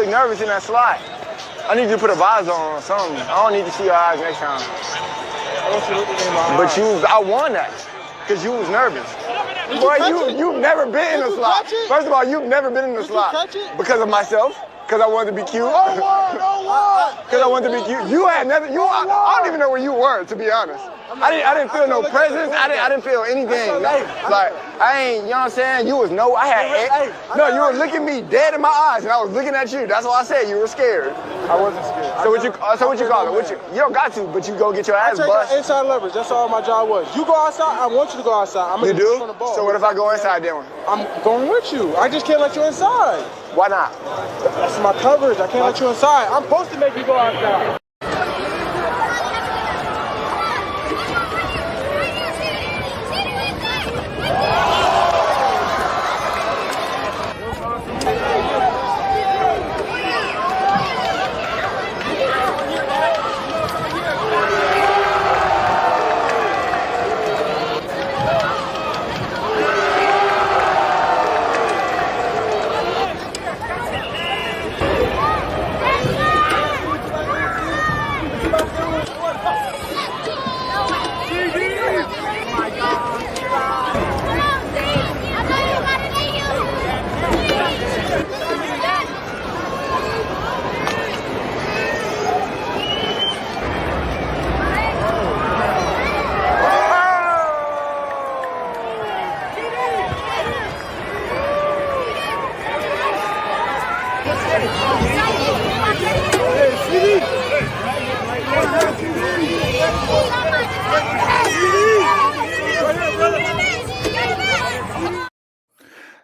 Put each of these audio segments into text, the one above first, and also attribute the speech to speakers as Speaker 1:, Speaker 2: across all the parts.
Speaker 1: look nervous in that slot. I need you to put a visor on or something. I don't need to see your eyes next time.
Speaker 2: I want you to look in my eyes.
Speaker 1: I won that because you was nervous. Boy, you've never been in a slot. First of all, you've never been in a slot because of myself. Because I wanted to be cute. Because I wanted to be cute. You had nothing. I don't even know where you were, to be honest. I didn't feel no presence. I didn't feel anything. Like I ain't. You know what I'm saying? You was you were looking me dead in my eyes, and I was looking at you. That's why I said you were scared.
Speaker 2: I wasn't scared.
Speaker 1: So what you call it? You don't got to, but you go get your ass bust.
Speaker 2: Inside leverage. That's all my job was. You go outside. I want you to go outside. I'm
Speaker 1: you do?
Speaker 2: From the ball.
Speaker 1: So what if I go inside then?
Speaker 2: I'm going with you. I just can't let you inside.
Speaker 1: Why not?
Speaker 2: That's my coverage. I can't let you inside. I'm supposed to make you go outside.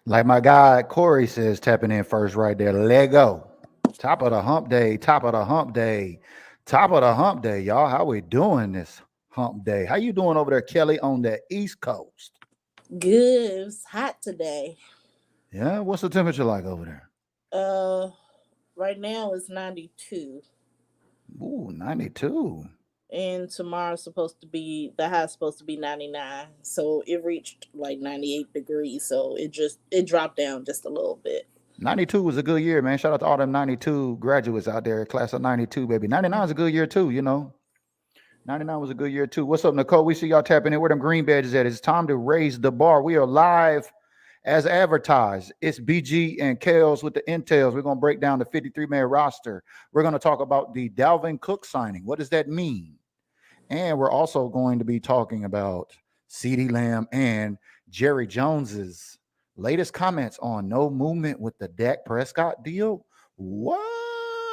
Speaker 3: Like my guy Corey says, tapping in first right there. Lego. Top of the hump day. Top of the hump day. Top of the hump day, y'all. How we doing this hump day? How you doing over there, Kelly, on the East Coast?
Speaker 4: Good. It's hot today.
Speaker 3: Yeah, what's the temperature like over there?
Speaker 4: Right now it's 92.
Speaker 3: Ooh, 92.
Speaker 4: And tomorrow's the high's supposed to be 99. So it reached like 98 degrees. So it dropped down just a little bit.
Speaker 3: 92 was a good year, man. Shout out to all them 92 graduates out there, class of 92, baby. 99 is a good year too, you know. 99 was a good year too. What's up, Nicole? We see y'all tapping in. Where them green badges at? It's time to raise the bar. We are live as advertised. It's BG and KELZ with the intels. We're going to break down the 53-man roster. We're going to talk about the Dalvin Cook signing. What does that mean? And we're also going to be talking about CeeDee Lamb and Jerry Jones's latest comments on no movement with the Dak Prescott deal. What?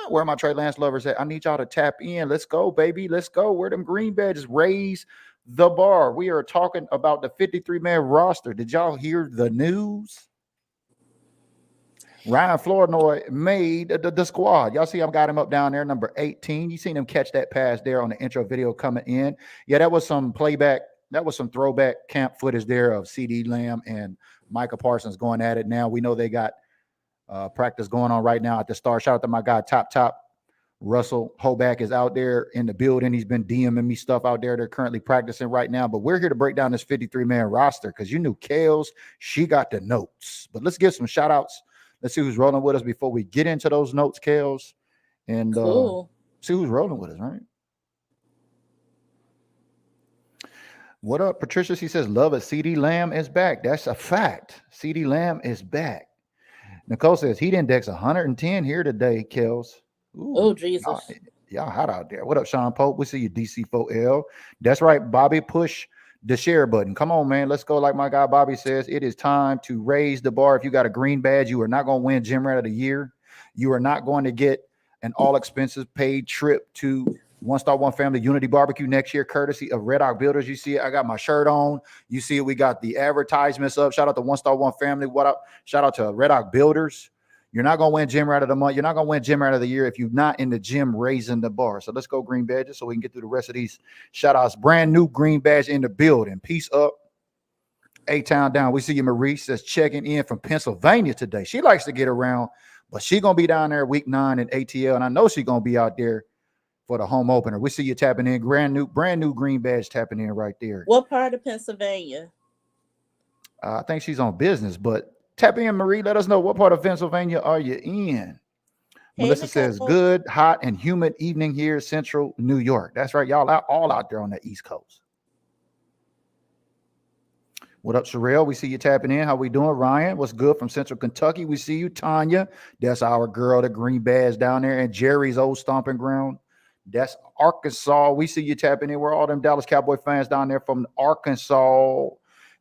Speaker 3: Where are my Trey Lance lovers at? I need y'all to tap in. Let's go, baby. Let's go. Where them green badges? Raise the bar. We are talking about the 53-man roster. Did y'all hear the news? Ryan Flournoy made the squad. Y'all see, I've got him up down there, number 18. You seen him catch that pass there on the intro video coming in. Yeah, that was some playback. That was some throwback camp footage there of CeeDee Lamb and Micah Parsons going at it now. We know they got practice going on right now at the start. Shout out to my guy, Top. Russell Hoback is out there in the building. He's been DMing me stuff out there. They're currently practicing right now. But we're here to break down this 53-man roster because you knew KELZ, she got the notes. But let's give some shout-outs. Let's see who's rolling with us before we get into those notes, KELZ, and
Speaker 4: cool.
Speaker 3: See who's rolling with us, right? What up, Patricia? She says, love it. CeeDee Lamb is back. That's a fact. CeeDee Lamb is back. Nicole says, heat index 110 here today, KELZ. Ooh,
Speaker 4: oh, Jesus.
Speaker 3: Y'all hot out there. What up, Sean Pope? We see you, DC4L. That's right, Bobby. Push the share button. Come on, man. Let's go. Like my guy Bobby says, it is time to raise the bar. If you got a green badge, you are not going to win Gym Rat of the Year. You are not going to get an all expenses paid trip to One Star One Family Unity Barbecue next year, courtesy of Red Hawk Builders. You see it. I got my shirt on. You see it. We got the advertisements up. Shout out to One Star One Family. What up? Shout out to Red Hawk Builders. You're not going to win Gym Rat of the Month. You're not going to win Gym Rat of the Year if you're not in the gym raising the bar. So let's go green badges so we can get through the rest of these shout-outs. Brand new green badge in the building. Peace up. A-Town down. We see you, Marie says, checking in from Pennsylvania today. She likes to get around, but she's going to be down there week 9 in ATL, and I know she's going to be out there for the home opener. We see you tapping in. Brand new green badge tapping in right there.
Speaker 4: What part of Pennsylvania?
Speaker 3: I think she's on business, but tap in, Marie. Let us know what part of Pennsylvania are you in.
Speaker 4: Hey,
Speaker 3: Melissa says,
Speaker 4: Nicole.
Speaker 3: good, hot, and humid evening here, Central New York. That's right. Y'all all out there on the East Coast. What up, Sherelle? We see you tapping in. How we doing? Ryan, what's good from Central Kentucky? We see you. Tanya, that's our girl, the Green Badge down there, and Jerry's old stomping ground. That's Arkansas. We see you tapping in. We're all them Dallas Cowboy fans down there from Arkansas.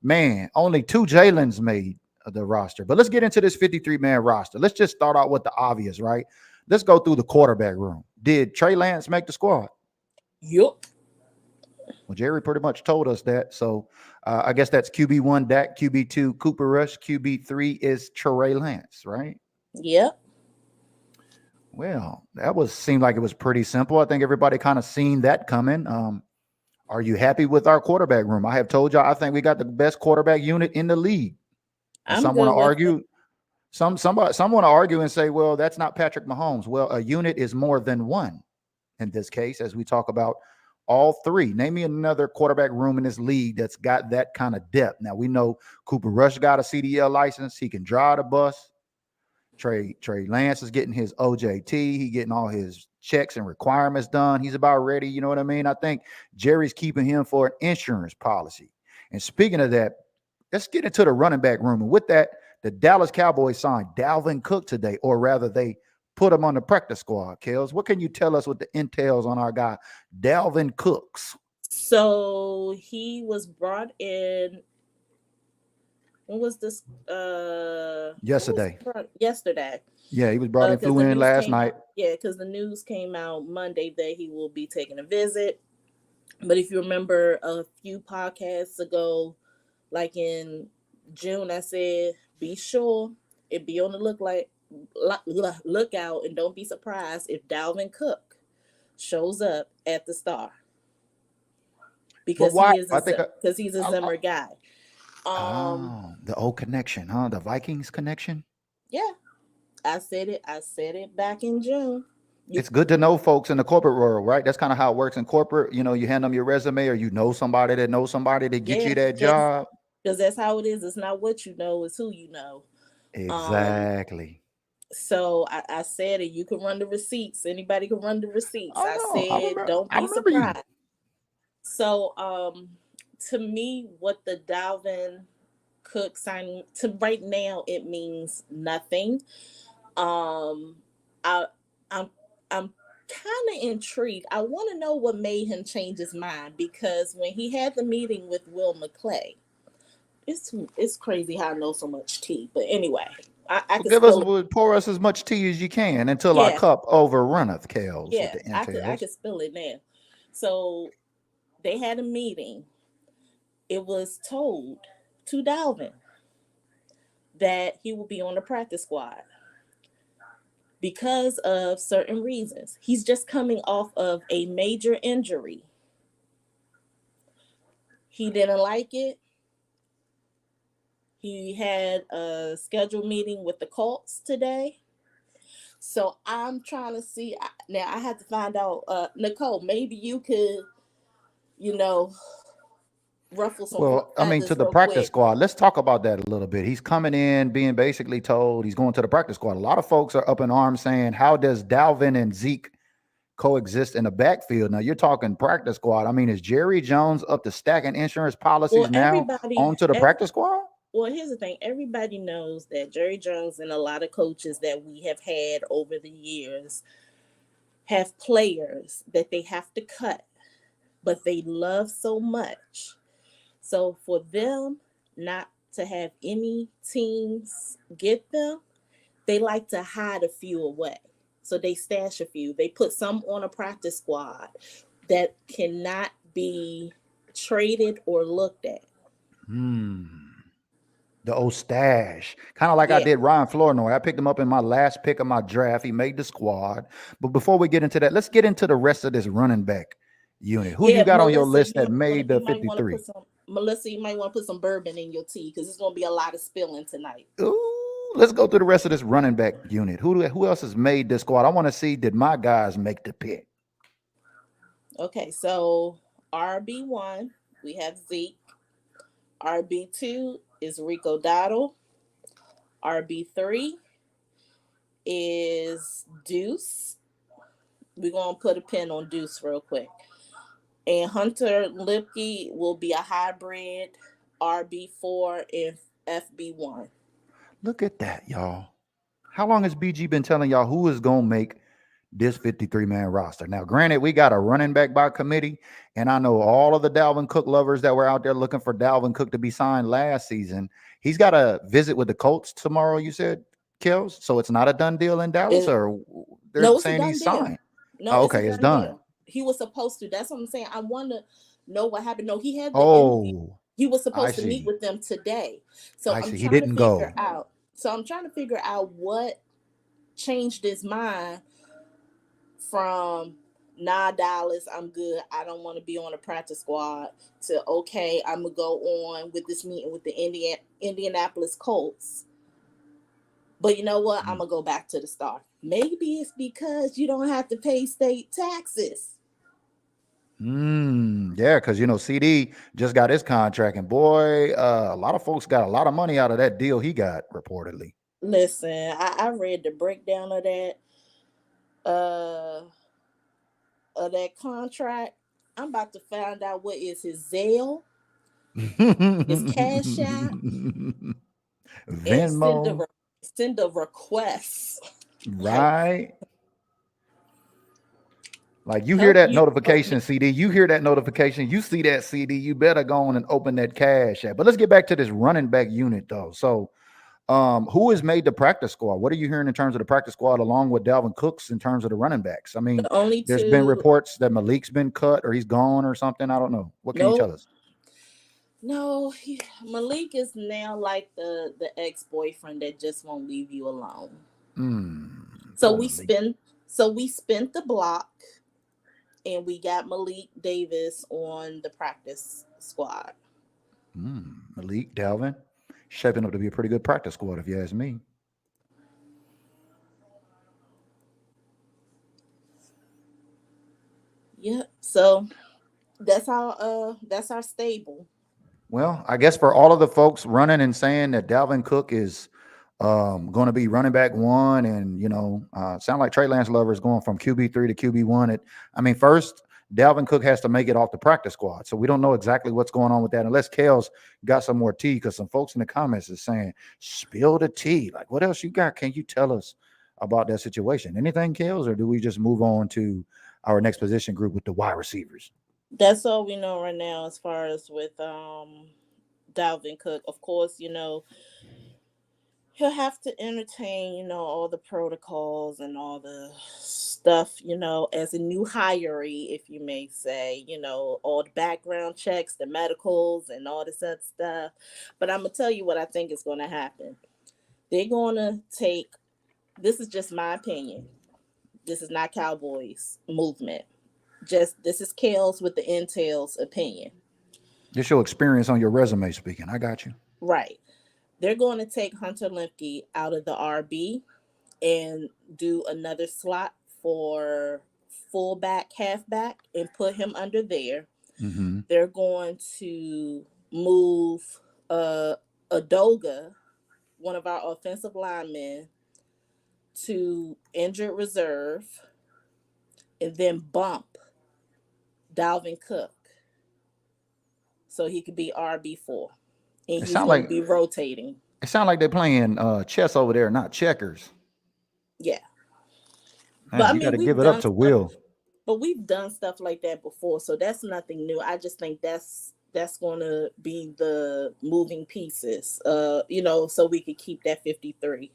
Speaker 3: Man, only 2 Jalen's made the roster. But let's get into this 53-man roster. Let's just start out with the obvious, right? Let's go through the quarterback room. Did Trey Lance make the squad?
Speaker 4: Yup.
Speaker 3: Well, Jerry pretty much told us that. So I guess that's QB1, Dak, QB2, Cooper Rush, QB3 is Trey Lance, right?
Speaker 4: Yep.
Speaker 3: Well, seemed like it was pretty simple. I think everybody kind of seen that coming. Are you happy with our quarterback room? I have told y'all I think we got the best quarterback unit in the league. Some want to argue. Some want to argue and say, well, that's not Patrick Mahomes. Well, a unit is more than one in this case, as we talk about all 3. Name me another quarterback room in this league that's got that kind of depth. Now, we know Cooper Rush got a CDL license. He can drive the bus. Trey Lance is getting his OJT. He getting all his checks and requirements done. He's about ready. You know what I mean? I think Jerry's keeping him for an insurance policy. And speaking of that, let's get into the running back room. And with that, the Dallas Cowboys signed Dalvin Cook today, or rather they put him on the practice squad. KELZ, what can you tell us with the intel on our guy, Dalvin Cooks?
Speaker 4: So he was brought in. When was this?
Speaker 3: Yesterday.
Speaker 4: Yesterday.
Speaker 3: Yeah, he was brought in, flew in last night.
Speaker 4: Because the news came out Monday that he will be taking a visit. But if you remember a few podcasts ago, like in June, I said, be sure and be on the lookout and don't be surprised if Dalvin Cook shows up at the Star. Because he's a Zimmer guy.
Speaker 3: The old connection, huh? The Vikings connection.
Speaker 4: Yeah, I said it back in June.
Speaker 3: It's good to know folks in the corporate world, right? That's kind of how it works in corporate. You know, you hand them your resume, or you know somebody that knows somebody to get you that job.
Speaker 4: Because that's how it is. It's not what you know, it's who you know.
Speaker 3: Exactly.
Speaker 4: So I said it. You can run the receipts. Anybody can run the receipts. Don't be surprised. So to me, what the Dalvin Cook signing to right now, it means nothing. I'm kind of intrigued. I want to know what made him change his mind, because when he had the meeting with Will McClay, it's crazy how I know so much tea. But anyway, I can
Speaker 3: pour us as much tea as you can until our cup overrunneth, KELZ.
Speaker 4: Yeah, I could spill it now. So they had a meeting. It was told to Dalvin that he will be on the practice squad because of certain reasons. He's just coming off of a major injury. He didn't like it. He had a scheduled meeting with the Colts today. So I'm trying to see. Now I have to find out, Nicole, maybe you could, ruffle some.
Speaker 3: Well, I mean, to the practice squad, let's talk about that a little bit. He's coming in, being basically told he's going to the practice squad. A lot of folks are up in arms saying, how does Dalvin and Zeke coexist in the backfield? Now you're talking practice squad. I mean, is Jerry Jones up to stacking insurance policies now onto the practice squad?
Speaker 4: Well, here's the thing. Everybody knows that Jerry Jones and a lot of coaches that we have had over the years have players that they have to cut, but they love so much. So for them not to have any teams get them, they like to hide a few away. So they stash a few. They put some on a practice squad that cannot be traded or looked at.
Speaker 3: The old stash. Kind of like I did Ryan Flournoy. I picked him up in my last pick of my draft. He made the squad. But before we get into that, let's get into the rest of this running back unit. Who you got on your list that made the 53?
Speaker 4: Melissa, you might want to put some bourbon in your tea because it's going to be a lot of spilling tonight.
Speaker 3: Ooh, let's go through the rest of this running back unit. Who else has made this squad? I want to see, did my guys make the pick?
Speaker 4: Okay, so RB1, we have Zeke. RB2 is Rico Dowdle. RB3 is Deuce. We're going to put a pin on Deuce real quick. And Hunter Lipke will be a hybrid RB4 and FB1.
Speaker 3: Look at that, y'all. How long has BG been telling y'all who is going to make this 53-man roster? Now, granted, we got a running back by committee, and I know all of the Dalvin Cook lovers that were out there looking for Dalvin Cook to be signed last season. He's got a visit with the Colts tomorrow, you said, KELZ? So it's not a done deal in Dallas, or they're saying he's signed?
Speaker 4: No,
Speaker 3: okay, it's done.
Speaker 4: Deal. He was supposed to. That's what I'm saying. I want to know what happened. No, he had the interview. He was supposed to meet with them today. So I'm trying to figure out. So I'm trying to figure out what changed his mind from Dallas, I'm good, I don't want to be on a practice squad, to okay, I'm gonna go on with this meeting with the Indianapolis Colts. But you know what? I'm gonna go back to the start. Maybe it's because you don't have to pay state taxes.
Speaker 3: Yeah, because CD just got his contract, and boy, a lot of folks got a lot of money out of that deal he got reportedly.
Speaker 4: Listen, I read the breakdown of that contract. I'm about to find out what is his Zelle, his Cash App,
Speaker 3: Venmo,
Speaker 4: and send a request.
Speaker 3: Right. Like you hear that notification, CD. You hear that notification. You see that, CD. You better go on and open that Cash App. But let's get back to this running back unit, though. So, who has made the practice squad? What are you hearing in terms of the practice squad, along with Dalvin Cooks, in terms of the running backs? I mean, there's been reports that Malik's been cut or he's gone or something. I don't know. What can you tell us?
Speaker 4: No, Malik is now like the ex-boyfriend that just won't leave you alone. So we spent the block, and we got Malik Davis on the practice squad.
Speaker 3: Malik, Dalvin, shaping up to be a pretty good practice squad, if you ask me.
Speaker 4: Yep. So that's our stable.
Speaker 3: Well, I guess for all of the folks running and saying that Dalvin Cook is going to be running back one, and sound like Trey Lance Lover is going from QB3 to QB1. First, Dalvin Cook has to make it off the practice squad, so we don't know exactly what's going on with that unless KELZ got some more tea, because some folks in the comments is saying spill the tea. Like, what else you got? Can you tell us about that situation? Anything, KELZ, or do we just move on to our next position group with the wide receivers?
Speaker 4: That's all we know right now as far as with Dalvin Cook. Of course, he'll have to entertain, all the protocols and all the stuff, as a new hiree, if you may say, all the background checks, the medicals, and all this other stuff. But I'm going to tell you what I think is going to happen. They're going to take, this is just my opinion. This is not Cowboys movement. This is KELZ with the Intel's opinion.
Speaker 3: Just your experience on your resume speaking. I got you.
Speaker 4: Right. They're going to take Hunter Lipke out of the RB and do another slot for fullback, halfback, and put him under there. They're going to move Adoga, one of our offensive linemen, to injured reserve, and then bump Dalvin Cook so he could be RB4. And he's going to be rotating.
Speaker 3: It sounds like they're playing chess over there, not checkers.
Speaker 4: Yeah.
Speaker 3: Man, you got to give it up to Will.
Speaker 4: But we've done stuff like that before, so that's nothing new. I just think that's going to be the moving pieces, so we could keep that 53.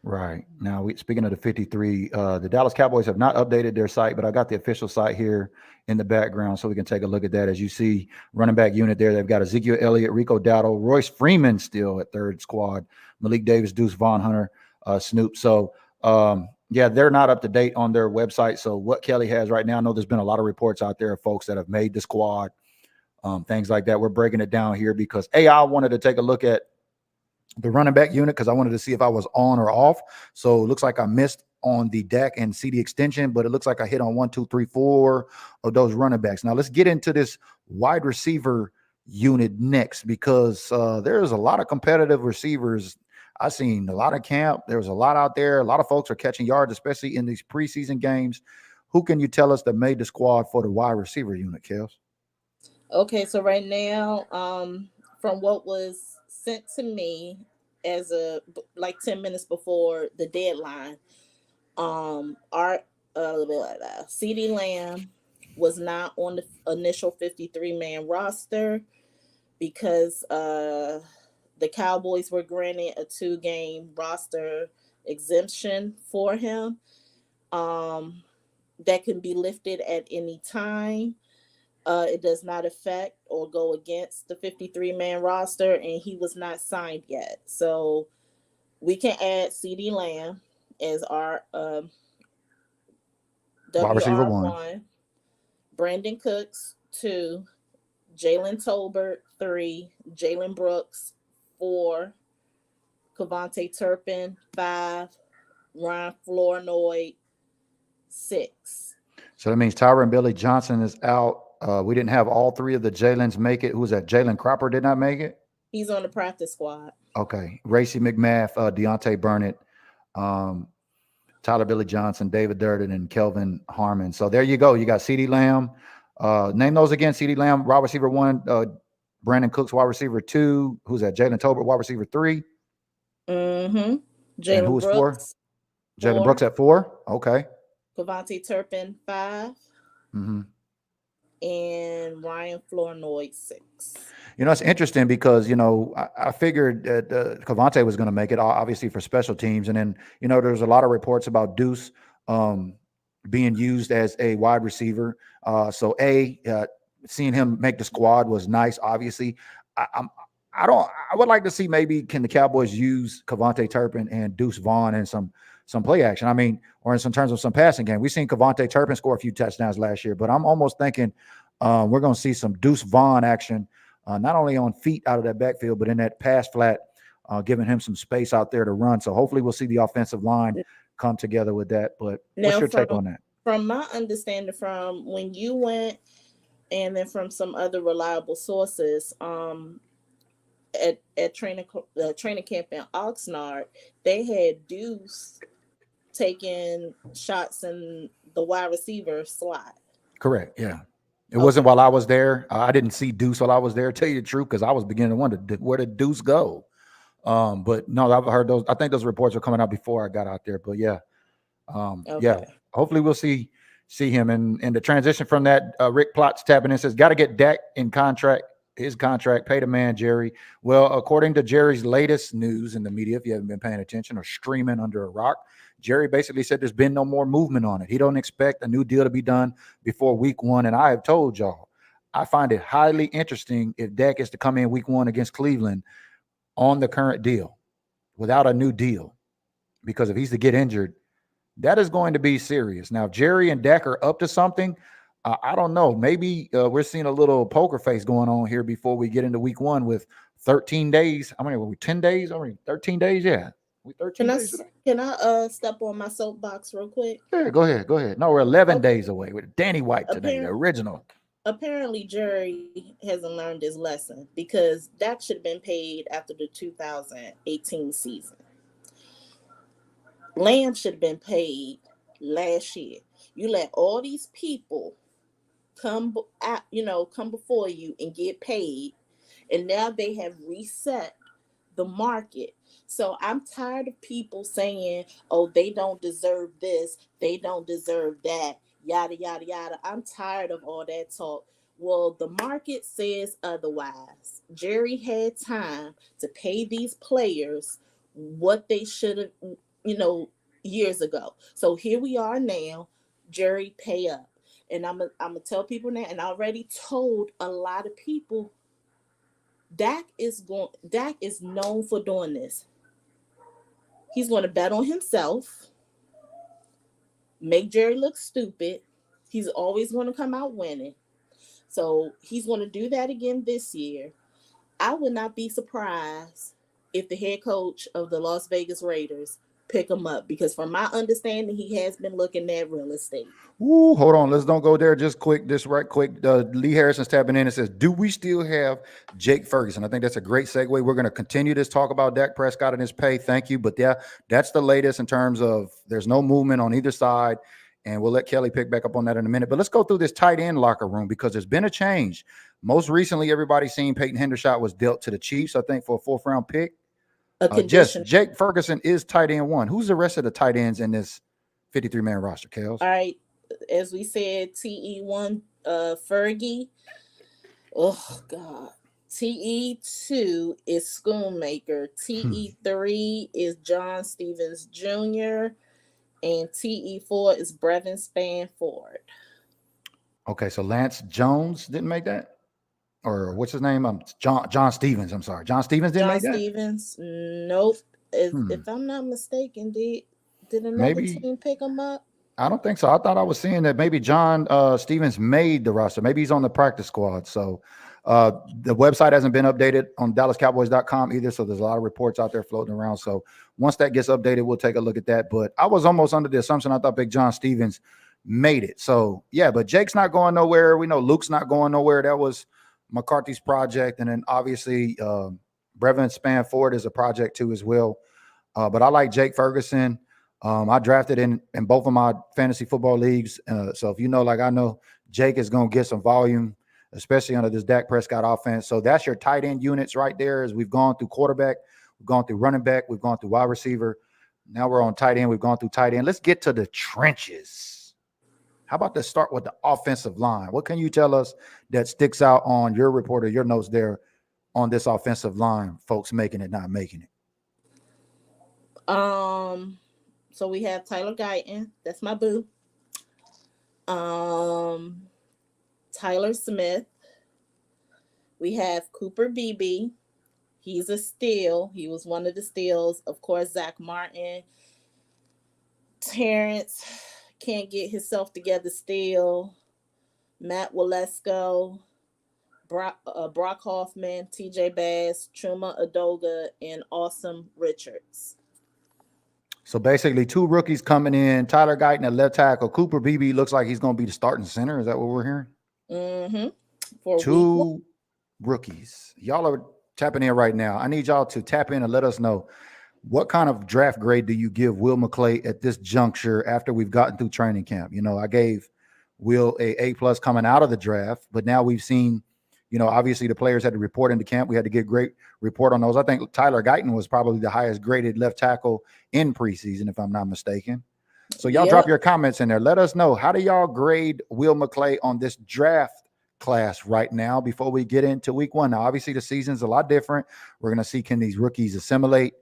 Speaker 3: Right. Now, speaking of the 53, the Dallas Cowboys have not updated their site, but I got the official site here in the background so we can take a look at that. As you see, running back unit there, they've got Ezekiel Elliott, Rico Dowdle, Royce Freeman still at third squad, Malik Davis, Deuce Vaughn Hunter, Snoop. So, they're not up to date on their website. So what Kelly has right now, I know there's been a lot of reports out there of folks that have made the squad, things like that. We're breaking it down here because, I wanted to take a look at the running back unit because I wanted to see if I was on or off. So it looks like I missed on the DAC and CD extension, but it looks like I hit on 1, 2, 3, 4 of those running backs. Now let's get into this wide receiver unit next because there's a lot of competitive receivers. I seen a lot of camp. There was a lot out there. A lot of folks are catching yards, especially in these preseason games. Who can you tell us that made the squad for the wide receiver unit, KELZ?
Speaker 4: Okay, so right now, from what was sent to me as a like 10 minutes before the deadline, our CD Lamb was not on the initial 53-man roster because the Cowboys were granted a 2-game roster exemption for him that can be lifted at any time. It does not affect or go against the 53-man roster, and he was not signed yet. So we can add CD Lamb as our
Speaker 3: Wide receiver
Speaker 4: 1, Brandon Cooks 2, Jalen Tolbert 3, Jalen Brooks 4, Kevontae Turpin 5, Ryan Flournoy 6.
Speaker 3: So that means Tyron Billy Johnson is out. We didn't have all 3 of the Jalen's make it. Who was that? Jalen Cropper did not make it?
Speaker 4: He's on the practice squad.
Speaker 3: Okay. Racy McMath, Deontay Burnett, Tyler Billy Johnson, David Durden, and Kelvin Harmon. So there you go. You got CeeDee Lamb. Name those again. CeeDee Lamb, wide receiver 1. Brandon Cooks, wide receiver 2. Who's that? Jalen Tolbert, wide receiver 3.
Speaker 4: Mm-hmm.
Speaker 3: Jalen who was Brooks, 4? Jalen Brooks at 4. Okay.
Speaker 4: Kevontae Turpin 5.
Speaker 3: Mm-hmm.
Speaker 4: And Ryan Flournoy 6.
Speaker 3: You know, it's interesting because, you know, I figured that Kevontae was going to make it, obviously, for special teams. And then, you know, there's a lot of reports about Deuce being used as a wide receiver. So, seeing him make the squad was nice, obviously. I would like to see maybe can the Cowboys use Kevontae Turpin and Deuce Vaughn in some play action. I mean, or in some terms of some passing game. We've seen Kevontae Turpin score a few touchdowns last year, but I'm almost thinking we're going to see some Deuce Vaughn action, not only on feet out of that backfield, but in that pass flat, giving him some space out there to run. So hopefully we'll see the offensive line come together with that. But what's your take on that?
Speaker 4: From my understanding, from when you went and then from some other reliable sources, at training camp in Oxnard, they had Deuce taking shots in the wide receiver slot.
Speaker 3: Correct. Yeah. It wasn't while I was there. I didn't see Deuce while I was there, tell you the truth, because I was beginning to wonder, where did Deuce go? But no, I've heard those. I think those reports were coming out before I got out there. But yeah. Yeah. Hopefully we'll see him. And the transition from that, Rick Plotz tapping in says, got to get Dak in his contract, pay the man, Jerry. Well, according to Jerry's latest news in the media, if you haven't been paying attention or streaming under a rock, Jerry basically said there's been no more movement on it. He don't expect a new deal to be done before week 1. And I have told y'all, I find it highly interesting if Dak is to come in week 1 against Cleveland on the current deal without a new deal. Because if he's to get injured, that is going to be serious. Now, if Jerry and Dak are up to something, I don't know. Maybe we're seeing a little poker face going on here before we get into week 1 with 13 days. I mean, were we 10 days? 13 days? Yeah. We 13 days today.
Speaker 4: Can I step on my soapbox real quick?
Speaker 3: Yeah, go ahead. No, we're 11 days away with Danny White today, the original.
Speaker 4: Apparently, Jerry hasn't learned his lesson because Dak should have been paid after the 2018 season. Lamb should have been paid last year. You let all these people come before you and get paid, and now they have reset the market. So I'm tired of people saying, oh, they don't deserve this, they don't deserve that, yada yada yada. I'm tired of all that talk. Well, the market says otherwise. Jerry had time to pay these players what they should have, years ago. So here we are now. Jerry, pay up. And I'm gonna tell people now, and I already told a lot of people, Dak is known for doing this. He's going to bet on himself, make Jerry look stupid. He's always going to come out winning. So he's going to do that again this year. I would not be surprised if the head coach of the Las Vegas Raiders pick him up, because from my understanding, he has been looking at real estate.
Speaker 3: Ooh, hold on. Let's don't go there. Just right quick. Lee Harrison's tapping in and says, do we still have Jake Ferguson? I think that's a great segue. We're going to continue this talk about Dak Prescott and his pay. Thank you. But yeah, that's the latest in terms of there's no movement on either side. And we'll let Kelly pick back up on that in a minute. But let's go through this tight end locker room, because there's been a change. Most recently, everybody's seen Peyton Hendershot was dealt to the Chiefs, I think, for a 4th round pick. Just Jake Ferguson is tight end 1. Who's the rest of the tight ends in this 53-man roster, KELZ?
Speaker 4: All right. As we said, TE1, Fergie. Oh, God. TE2 is Schoonmaker. TE3 is John Stevens Jr. And TE4 is Brevin Spanford.
Speaker 3: Okay, so Lance Jones didn't make that? Or what's his name? John Stevens. I'm sorry. John Stevens didn't make that?
Speaker 4: John Stevens, nope. If I'm not mistaken, did another team pick him up?
Speaker 3: I don't think so. I thought I was seeing that maybe John Stevens made the roster. Maybe he's on the practice squad. So the website hasn't been updated on DallasCowboys.com either. So there's a lot of reports out there floating around. So once that gets updated, we'll take a look at that. But I was almost under the assumption I thought Big John Stevens made it. So yeah, but Jake's not going nowhere. We know Luke's not going nowhere. That was McCarthy's project. And then obviously Brevin Spanford is a project too as well. But I like Jake Ferguson. I drafted in both of my fantasy football leagues. So if you know, like I know, Jake is going to get some volume, especially under this Dak Prescott offense. So that's your tight end units right there. As we've gone through quarterback, we've gone through running back, we've gone through wide receiver. Now we're on tight end. We've gone through tight end. Let's get to the trenches. How about to start with the offensive line? What can you tell us that sticks out on your report or your notes there on this offensive line, folks making it, not making it?
Speaker 4: So we have Tyler Guyton. That's my boo. Tyler Smith. We have Cooper Beebe. He's a steal. He was one of the steals. Of course, Zach Martin. Terrence can't get himself together still. Matt Walesko. Brock Hoffman. TJ Bass. Truma Adoga. And Awesome Richards.
Speaker 3: So basically 2 rookies coming in. Tyler Guyton at left tackle. Cooper Beebe looks like he's going to be the starting center. Is that what we're hearing?
Speaker 4: For
Speaker 3: 2 rookies. Y'all are tapping in right now. I need y'all to tap in and let us know, what kind of draft grade do you give Will McClay at this juncture after we've gotten through training camp? You know, I gave Will A+ coming out of the draft, but now we've seen, you know, obviously the players had to report into camp. We had to get great report on those. I think Tyler Guyton was probably the highest graded left tackle in preseason, if I'm not mistaken. So y'all drop your comments in there. Let us know, how do y'all grade Will McClay on this draft class right now before we get into week 1? Now, obviously the season's a lot different. We're going to see, can these rookies assimilate?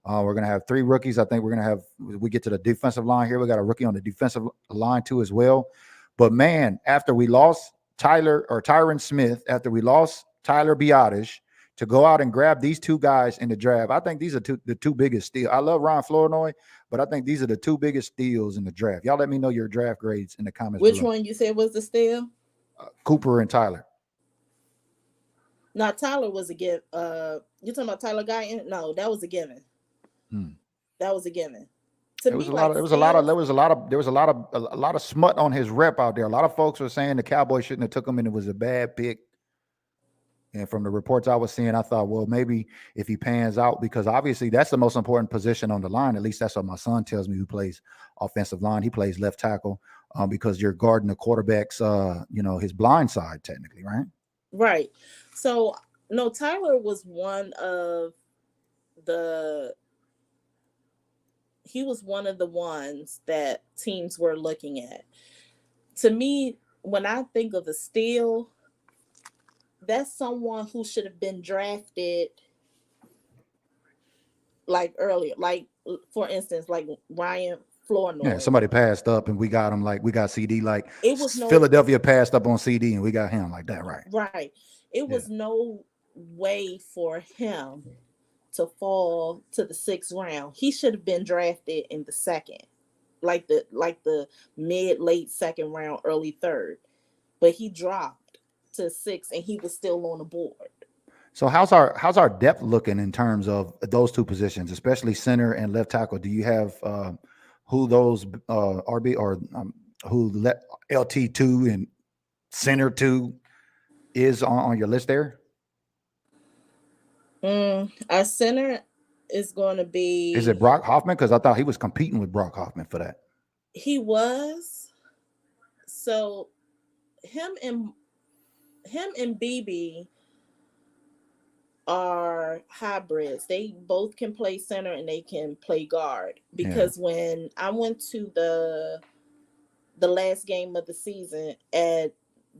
Speaker 3: We're going to have 3 rookies. I think we're going to have, we get to the defensive line here. We got a rookie on the defensive line too as well. But man, after we lost Tyron Smith, after we lost Tyler Biadasz, to go out and grab these 2 guys in the draft, I think these are the two biggest steals. I love Ron Flournoy, but I think these are the 2 biggest steals in the draft. Y'all let me know your draft grades in the comments.
Speaker 4: Which one you said was the steal?
Speaker 3: Cooper and Tyler.
Speaker 4: No, Tyler was a given. You talking about Tyler Guyton? No, that was a given. That was a given. There was a lot of smut on his rep out there. A lot of folks were saying the Cowboys shouldn't have took him and it was a bad pick. And from the reports I was seeing, I thought, well, maybe if he pans out, because obviously that's the most important position on the line. At least that's what my son tells me, who plays offensive line. He plays left tackle because you're guarding the quarterback's, his blind side technically, right? Right. So, no, Tyler was one of the ones that teams were looking at. To me, when I think of a steal, that's someone who should have been drafted like earlier. Like, for instance, like Ryan Flournoy.
Speaker 3: Yeah, somebody passed up and we got him, like we got CD, like it was Philadelphia passed up on CD and we got him like that, right?
Speaker 4: Right. It was no way for him to fall to the 6th round. He should have been drafted in the 2nd, like the mid-late 2nd round, early 3rd. But he dropped to 6 and he was still on the board.
Speaker 3: So how's our depth looking in terms of those two positions, especially center and left tackle? Do you have who those RB or who let LT2 and center 2 is on your list there?
Speaker 4: Our center is going to be.
Speaker 3: Is it Brock Hoffman? Because I thought he was competing with Brock Hoffman for that.
Speaker 4: He was. So him and BB are hybrids. They both can play center and they can play guard. Because when I went to the last game of the season at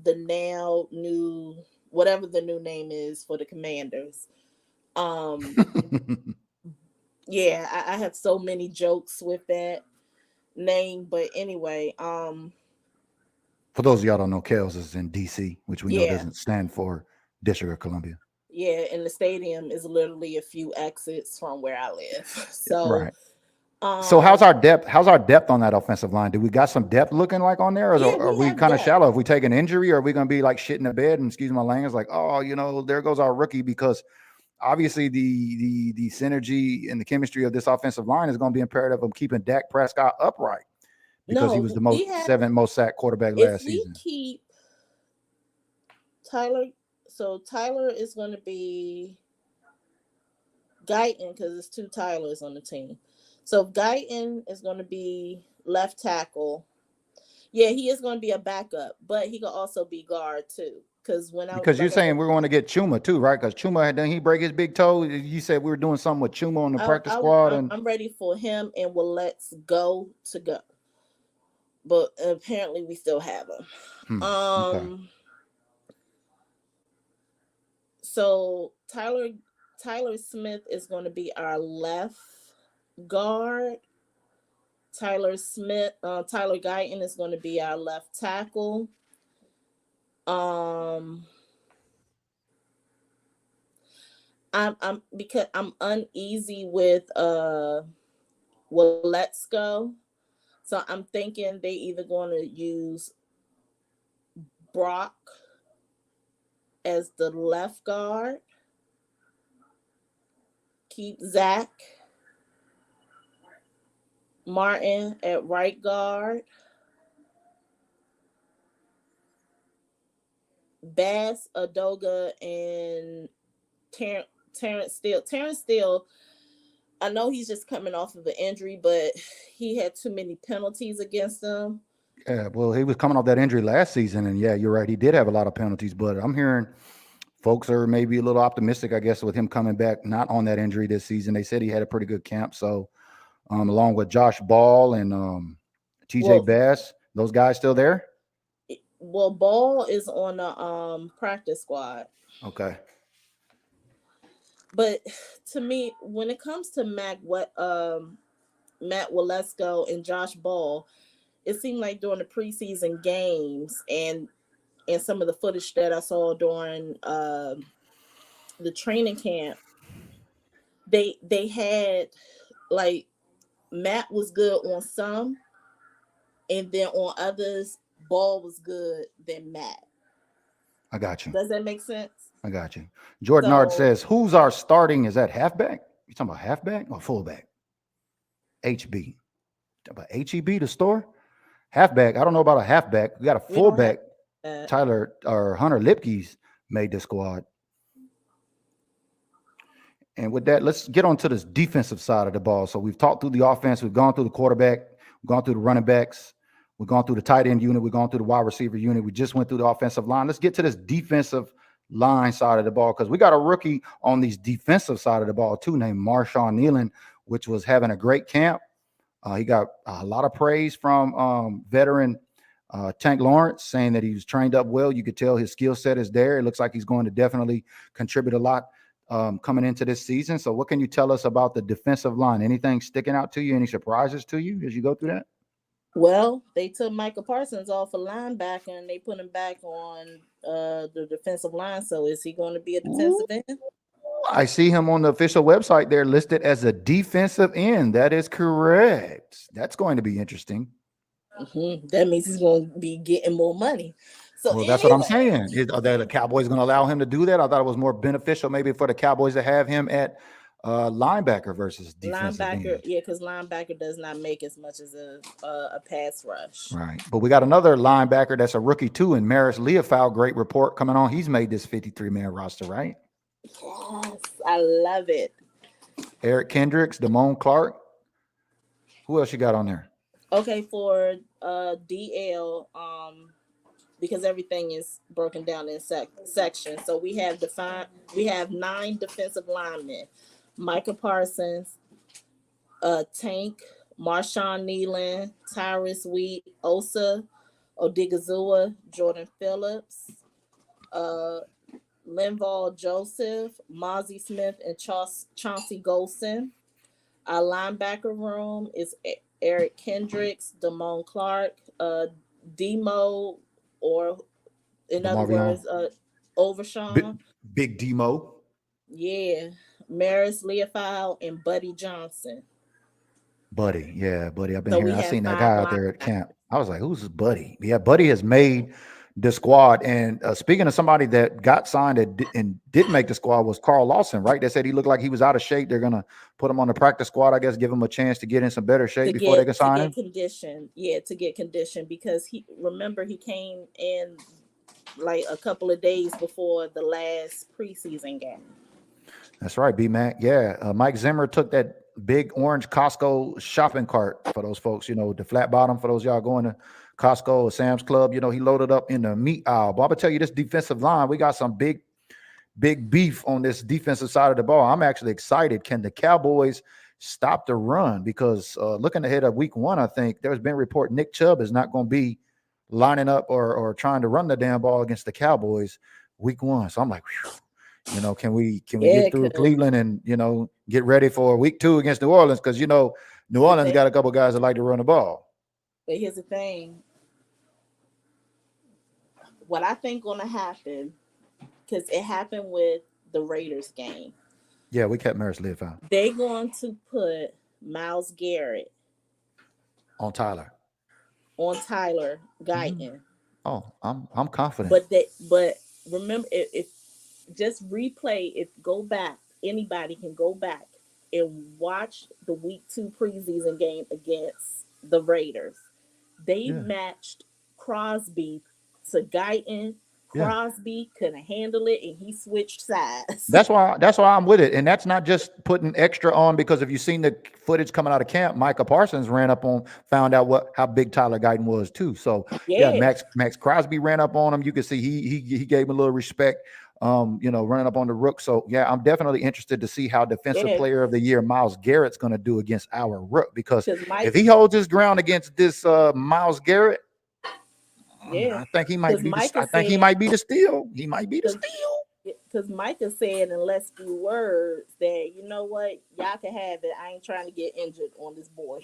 Speaker 4: the now new, whatever the new name is for the Commanders, yeah, I have so many jokes with that name, but anyway,
Speaker 3: for those of y'all don't know, KELZ is in DC, which we know doesn't stand for District of Columbia.
Speaker 4: Yeah, and the stadium is literally a few exits from where I live. So
Speaker 3: right. So how's our depth? How's our depth on that offensive line? Do we got some depth looking like on there, or are we kind of shallow? If we take an injury, or are we going to be like shit in the bed? And excuse my language, like, oh, there goes our rookie, because obviously the synergy and the chemistry of this offensive line is going to be imperative of keeping Dak Prescott upright, because he was the seventh most sacked quarterback last season.
Speaker 4: If we keep Tyler, so Tyler is going to be Guyton, because there's 2 Tylers on the team. So Guyton is going to be left tackle. Yeah, he is going to be a backup, but he could also be guard too. Because you're saying we're going to get Chuma too, right? Because Chuma didn't he break his big toe? You said we were doing something with Chuma on the practice squad, and I'm ready for him and let's go to go. But apparently we still have him.
Speaker 3: Okay.
Speaker 4: So Tyler Smith is going to be our left guard. Tyler Guyton is going to be our left tackle. Because I'm uneasy with let's go. So I'm thinking they either going to use Brock as the left guard, keep Zach Martin at right guard, Bass, Adoga, and Terrence Steele. Terrence Steele, I know he's just coming off of an injury, but he had too many penalties against him.
Speaker 3: Yeah, well, he was coming off that injury last season, and yeah, you're right. He did have a lot of penalties, but I'm hearing folks are maybe a little optimistic, I guess, with him coming back, not on that injury this season. They said he had a pretty good camp. So along with Josh Ball and TJ Bass, those guys still there?
Speaker 4: Well, Ball is on the practice squad.
Speaker 3: Okay.
Speaker 4: But to me, when it comes to Matt Waletzko and Josh Ball, it seemed like during the preseason games and some of the footage that I saw during the training camp, they had, like, Matt was good on some, and then on others, Ball was good than Matt.
Speaker 3: I got you.
Speaker 4: Does that make sense?
Speaker 3: I got you. Jordan Nard says, who's our starting? Is that halfback? You talking about halfback or fullback? HB. About HEB, the store? Halfback. I don't know about a halfback. We got a fullback. Tyler or Hunter Lipke's made the squad. And with that, let's get on to this defensive side of the ball. So we've talked through the offense. We've gone through the quarterback. We've gone through the running backs. We've gone through the tight end unit. We've gone through the wide receiver unit. We just went through the offensive line. Let's get to this defensive line side of the ball, because we got a rookie on these defensive side of the ball too, named Marshawn Nealon, which was having a great camp. He got a lot of praise from veteran Tank Lawrence, saying that he was trained up well. You could tell his skill set is there. It looks like he's going to definitely contribute a lot coming into this season. So what can you tell us about the defensive line? Anything sticking out to you? Any surprises to you as you go through that?
Speaker 4: Well, they took Michael Parsons off a linebacker and they put him back on the defensive line. So is he going to be a defensive end?
Speaker 3: I see him on the official website there listed as a defensive end. That is correct. That's going to be interesting.
Speaker 4: That means he's going to be getting more money. So
Speaker 3: well, that's what I'm saying. Are the Cowboys going to allow him to do that? I thought it was more beneficial maybe for the Cowboys to have him at linebacker versus defensive end.
Speaker 4: Yeah, because linebacker does not make as much as a pass rush.
Speaker 3: Right. But we got another linebacker that's a rookie too, and Maris Leofow. Great report coming on. He's made this 53-man roster, right?
Speaker 4: Yes, I love it.
Speaker 3: Eric Kendricks, Damone Clark. Who else you got on there?
Speaker 4: Okay, for DL, because everything is broken down in sections. So we have 9 defensive linemen: Micah Parsons, Tank, Marshawn Nealon, Tyrus Wheat, Osa Odigizua, Jordan Phillips, Linval Joseph, Mozzie Smith, and Chauncey Golson. Our linebacker room is Eric Kendricks, Damone Clark, Demo, or in other words, Overshawn.
Speaker 3: Big Demo.
Speaker 4: Yeah. Maris Leofow and Buddy Johnson.
Speaker 3: Buddy. Yeah, Buddy. I've been here. I seen that guy out there at camp. I was like, who's this Buddy? Yeah, Buddy has made the squad. And speaking of somebody that got signed and didn't make the squad was Carl Lawson, right? They said he looked like he was out of shape. They're going to put him on the practice squad, I guess, give him a chance to get in some better shape before they can sign him.
Speaker 4: To get conditioned, because he came in like a couple of days before the last preseason game. That's
Speaker 3: right, B-Mac. Yeah, Mike Zimmer took that big orange Costco shopping cart for those folks, the flat bottom for those y'all going to Costco or Sam's Club. He loaded up in the meat aisle. But I'm going to tell you, this defensive line, we got some big beef on this defensive side of the ball. I'm actually excited. Can the Cowboys stop the run? Because looking ahead of week 1, I think there's been a report Nick Chubb is not going to be lining up or trying to run the damn ball against the Cowboys week 1. So I'm like, whew. Can we get through Cleveland and, get ready for week 2 against New Orleans? Because, New Orleans got a couple guys that like to run the ball.
Speaker 4: But here's the thing. What I think going to happen, because it happened with the Raiders game.
Speaker 3: Yeah, we kept Maris Leofow.
Speaker 4: They're going to put Myles Garrett
Speaker 3: on Tyler
Speaker 4: Guyton.
Speaker 3: Mm-hmm. Oh, I'm confident.
Speaker 4: But remember, if just replay, anybody can go back and watch the week 2 preseason game against the Raiders. They matched Crosby to Guyton. Crosby couldn't handle it, and he switched sides.
Speaker 3: That's why I'm with it. And that's not just putting extra on, because if you've seen the footage coming out of camp, Micah Parsons found out how big Tyler Guyton was too. So Max Crosby ran up on him. You can see he gave him a little respect, running up on the rook. So yeah, I'm definitely interested to see how Defensive Player of the Year Myles Garrett's going to do against our rook, because if he holds his ground against this Myles Garrett, I think he might be. He might be the steal. He might be the steal.
Speaker 4: Because Micah said in less few words that, you know what, y'all can have it. I ain't trying to get injured on this boy.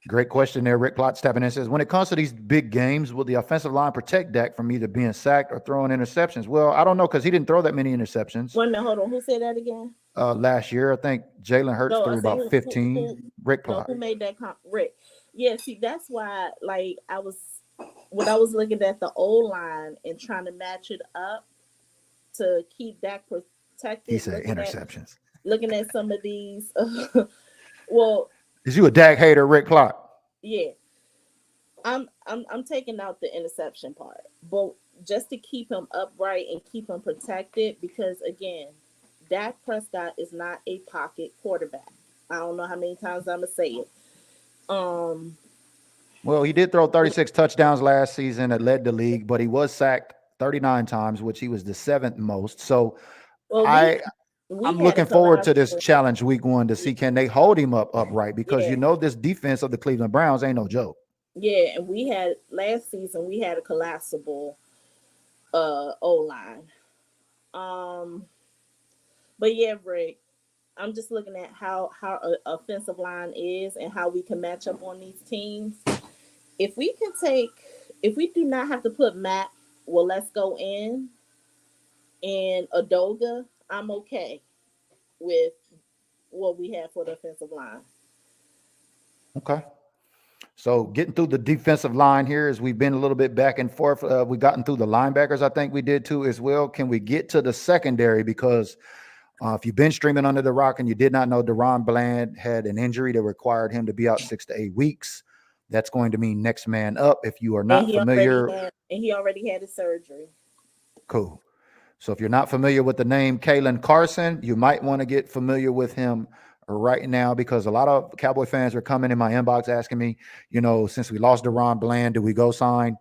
Speaker 3: Great question there. Rick Plotz tapping in says, when it comes to these big games, will the offensive line protect Dak from either being sacked or throwing interceptions? Well, I don't know, because he didn't throw that many interceptions.
Speaker 4: Wait a minute, hold on. Who said that again?
Speaker 3: Last year, I think Jalen Hurts threw about 15. Rick Plotz.
Speaker 4: Who made that comment? Rick. Yeah, see, that's why, when I was looking at the O-line and trying to match it up to keep Dak protected.
Speaker 3: He said interceptions.
Speaker 4: Looking at some of these, well.
Speaker 3: Is you a Dak hater, Rick Plot?
Speaker 4: Yeah. I'm taking out the interception part, but just to keep him upright and keep him protected, because again, Dak Prescott is not a pocket quarterback. I don't know how many times I'm gonna say it.
Speaker 3: Well, he did throw 36 touchdowns last season that led the league, but he was sacked 39 times, which he was the 7th most. So I'm looking forward to this challenge week 1 to see, can they hold him upright, because this defense of the Cleveland Browns ain't no joke.
Speaker 4: Yeah, and last season we had a collapsible O-line. But yeah, Rick, I'm just looking at how an offensive line is and how we can match up on these teams. If we do not have to put Matt, let's go in, and Adoga, I'm okay with what we have for the offensive line.
Speaker 3: Okay. So getting through the defensive line here as we've been a little bit back and forth. We've gotten through the linebackers. I think we did too as well. Can we get to the secondary? Because if you've been streaming under the rock and you did not know, DaRon Bland had an injury that required him to be out 6 to 8 weeks. That's going to mean next man up. If you are not familiar.
Speaker 4: He already had his surgery.
Speaker 3: Cool. So if you're not familiar with the name Kalen Carson, you might want to get familiar with him right now, because a lot of Cowboy fans are coming in my inbox asking me, since we lost DaRon Bland, do we go sign,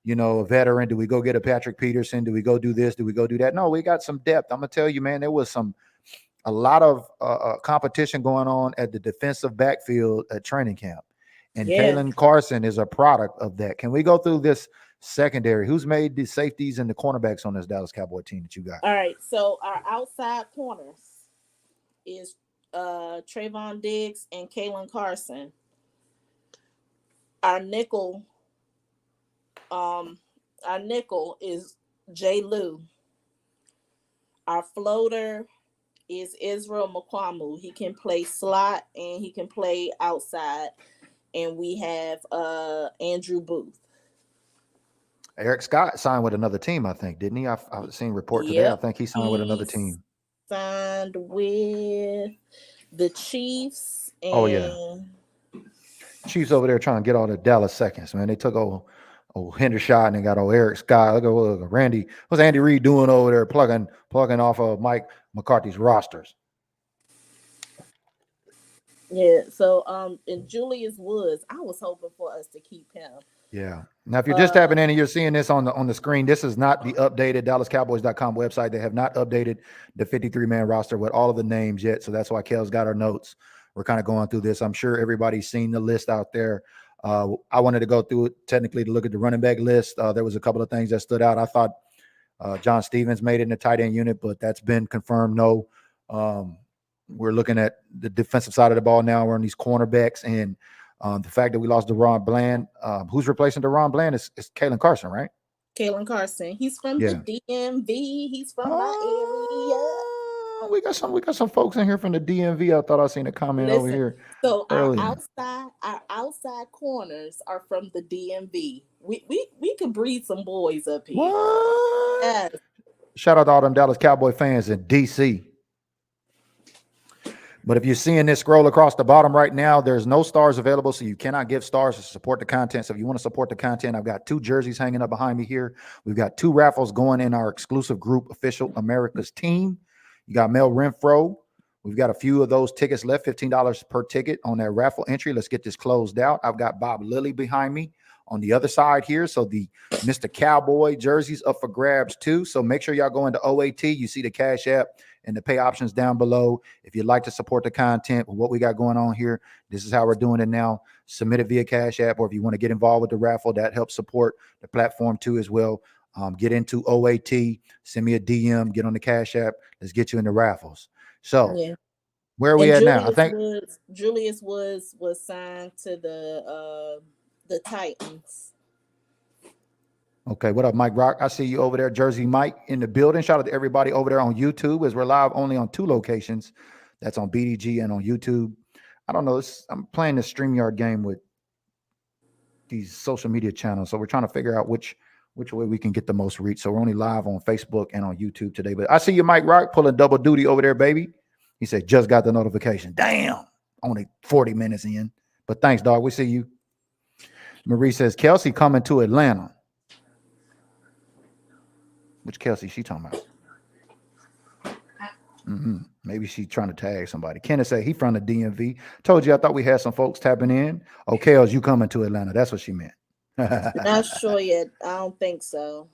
Speaker 3: a veteran? Do we go get a Patrick Peterson? Do we go do this? Do we go do that? No, we got some depth. I'm going to tell you, man, there was a lot of competition going on at the defensive backfield at training camp. And Kalen Carson is a product of that. Can we go through this secondary? Who's made the safeties and the cornerbacks on this Dallas Cowboy team that you got?
Speaker 4: All right. So our outside corners is Trayvon Diggs and Kalen Carson. Our nickel is Jay Lou. Our floater is Israel Mukwamu. He can play slot and he can play outside. And we have Andrew Booth.
Speaker 3: Eric Scott signed with another team, I think, didn't he? I've seen a report today. I think he signed with another team.
Speaker 4: Signed with the Chiefs. And
Speaker 3: Chiefs over there trying to get all the Dallas seconds, man. They took old Hendershot and they got old Eric Scott. Look at Randy. What's Andy Reid doing over there plugging off of Mike McCarthy's rosters?
Speaker 4: Yeah, so and Julius Woods, I was hoping for us to keep him.
Speaker 3: Yeah. Now, if you're just tapping in and you're seeing this on the screen, this is not the updated DallasCowboys.com website. They have not updated the 53-man roster with all of the names yet, so that's why KELZ got our notes. We're kind of going through this. I'm sure everybody's seen the list out there. I wanted to go through it technically to look at the running back list. There was a couple of things that stood out. I thought John Stevens made it in the tight end unit, but that's been confirmed. No. We're looking at the defensive side of the ball now. We're on these cornerbacks, and the fact that we lost DaRon Bland. Who's replacing DaRon Bland is Kalen Carson, right?
Speaker 4: Kalen Carson. He's from the DMV. He's from my area.
Speaker 3: We got some folks in here from the DMV. I thought I seen a comment over here.
Speaker 4: So our outside corners are from the DMV. We can breed some boys up here.
Speaker 3: What? Yes. Shout out to all them Dallas Cowboy fans in DC. But if you're seeing this scroll across the bottom right now, there's no stars available, so you cannot give stars to support the content. So if you want to support the content, I've got 2 jerseys hanging up behind me here. We've got 2 raffles going in our exclusive group, Official America's Team. You got Mel Renfro. We've got a few of those tickets left, $15 per ticket on that raffle entry. Let's get this closed out. I've got Bob Lilly behind me on the other side here. So the Mr. Cowboy jerseys up for grabs too. So make sure y'all go into OAT. You see the Cash App and the pay options down below. If you'd like to support the content with what we got going on here, this is how we're doing it now. Submit it via Cash App, or if you want to get involved with the raffle, that helps support the platform too as well. Get into OAT, send me a DM, get on the Cash App. Let's get you in the raffles. So where are we at now? I think
Speaker 4: Julius Woods was signed to the Titans.
Speaker 3: Okay, what up, Mike Rock? I see you over there, Jersey Mike, in the building. Shout out to everybody over there on YouTube, as we're live only on 2 locations. That's on BDG and on YouTube. I don't know. I'm playing this StreamYard game with these social media channels, so we're trying to figure out which way we can get the most reach. So we're only live on Facebook and on YouTube today. But I see you, Mike Rock, pulling double duty over there, baby. He said, just got the notification. Damn, only 40 minutes in. But thanks, dog. We see you. Marie says, KELZ coming to Atlanta. Which KELZ she talking about? Maybe she's trying to tag somebody. Kenneth say he from the DMV. Told you I thought we had some folks tapping in. Oh, KELZ, you coming to Atlanta? That's what she meant.
Speaker 4: Not sure yet. I don't think so.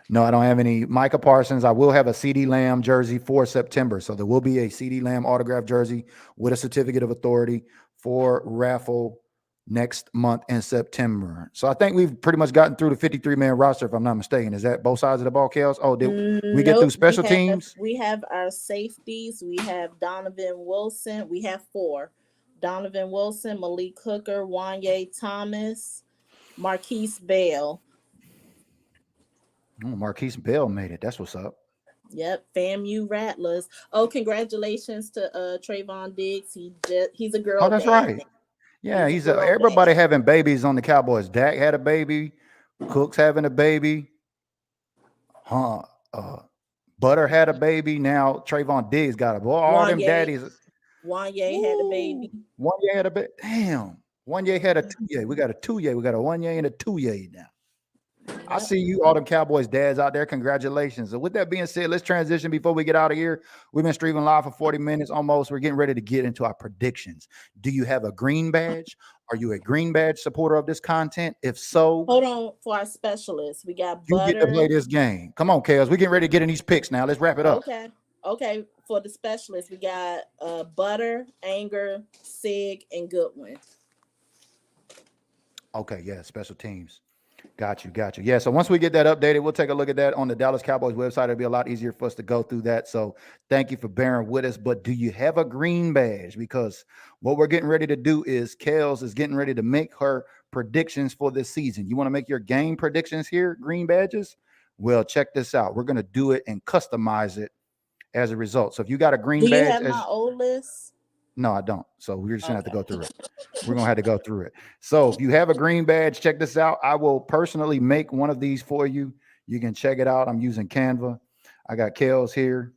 Speaker 3: No, I don't have any Micah Parsons. I will have a CD Lamb jersey for September. So there will be a CD Lamb autograph jersey with a certificate of authority for raffle next month in September. So I think we've pretty much gotten through the 53-man roster, if I'm not mistaken. Is that both sides of the ball, KELZ? Oh, did we get through special teams?
Speaker 4: We have our safeties. We have Donovan Wilson. We have 4. Donovan Wilson, Malik Hooker, Wanye Thomas, Marquise Bell.
Speaker 3: Oh, Marquise Bell made it. That's what's up.
Speaker 4: Yep, FAMU Rattlers. Oh, congratulations to Trayvon Diggs. He's a girl.
Speaker 3: Oh, that's right. Yeah, he's everybody having babies on the Cowboys. Dak had a baby. Cook's having a baby. Butter had a baby. Now Trayvon Diggs got a boy. All them daddies.
Speaker 4: Wanye had a baby.
Speaker 3: Wanye had a baby. Damn. Wanye had a 2-yay. We got a 2-yay. We got a 1-yay and a 2-yay now. I see you, all them Cowboys dads out there. Congratulations. So with that being said, let's transition before we get out of here. We've been streaming live for 40 minutes almost. We're getting ready to get into our predictions. Do you have a green badge? Are you a green badge supporter of this content? If so,
Speaker 4: hold on for our specialists. We got Butter.
Speaker 3: You get to play this game. Come on, KELZ. We're getting ready to get in these picks now. Let's wrap it up.
Speaker 4: Okay. For the specialists, we got Butter, Anger, Sig, and Goodwin.
Speaker 3: Okay, yeah, special teams. Got you. Yeah, so once we get that updated, we'll take a look at that on the Dallas Cowboys website. It'll be a lot easier for us to go through that. So thank you for bearing with us. But do you have a green badge? Because what we're getting ready to do is KELZ is getting ready to make her predictions for this season. You want to make your game predictions here, green badges? Well, check this out. We're going to do it and customize it as a result. So if you got a green badge.
Speaker 4: Do you have my old list?
Speaker 3: No, I don't. So we're just going to have to go through it. We're going to have to go through it. So if you have a green badge, check this out. I will personally make one of these for you. You can check it out. I'm using Canva. I got KELZ here,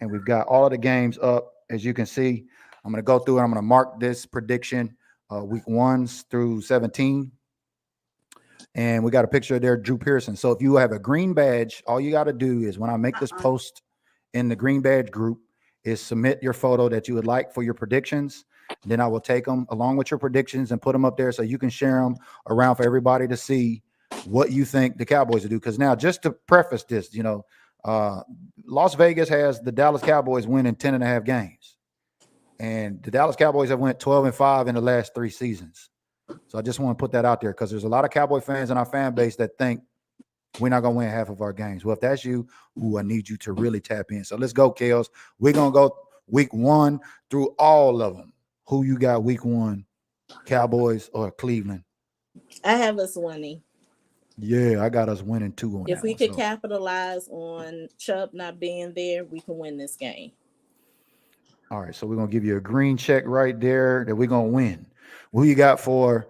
Speaker 3: and we've got all of the games up. As you can see, I'm going to go through and I'm going to mark this prediction week 1 through 17. And we got a picture there, Drew Pearson. So if you have a green badge, all you got to do is when I make this post in the green badge group, is submit your photo that you would like for your predictions. Then I will take them along with your predictions and put them up there so you can share them around for everybody to see what you think the Cowboys will do. Because now, just to preface this, Las Vegas has the Dallas Cowboys winning 10.5 games. And the Dallas Cowboys have went 12-5 in the last 3 seasons. So I just want to put that out there because there's a lot of Cowboy fans in our fan base that think we're not going to win half of our games. Well, if that's you, I need you to really tap in. So let's go, KELZ. We're going to go week 1 through all of them. Who you got week 1, Cowboys or Cleveland?
Speaker 4: I have us winning.
Speaker 3: Yeah, I got us winning 2 on
Speaker 4: if we could capitalize on Chubb not being there, we can win this game.
Speaker 3: All right, so we're going to give you a green check right there that we're going to win. Who you got for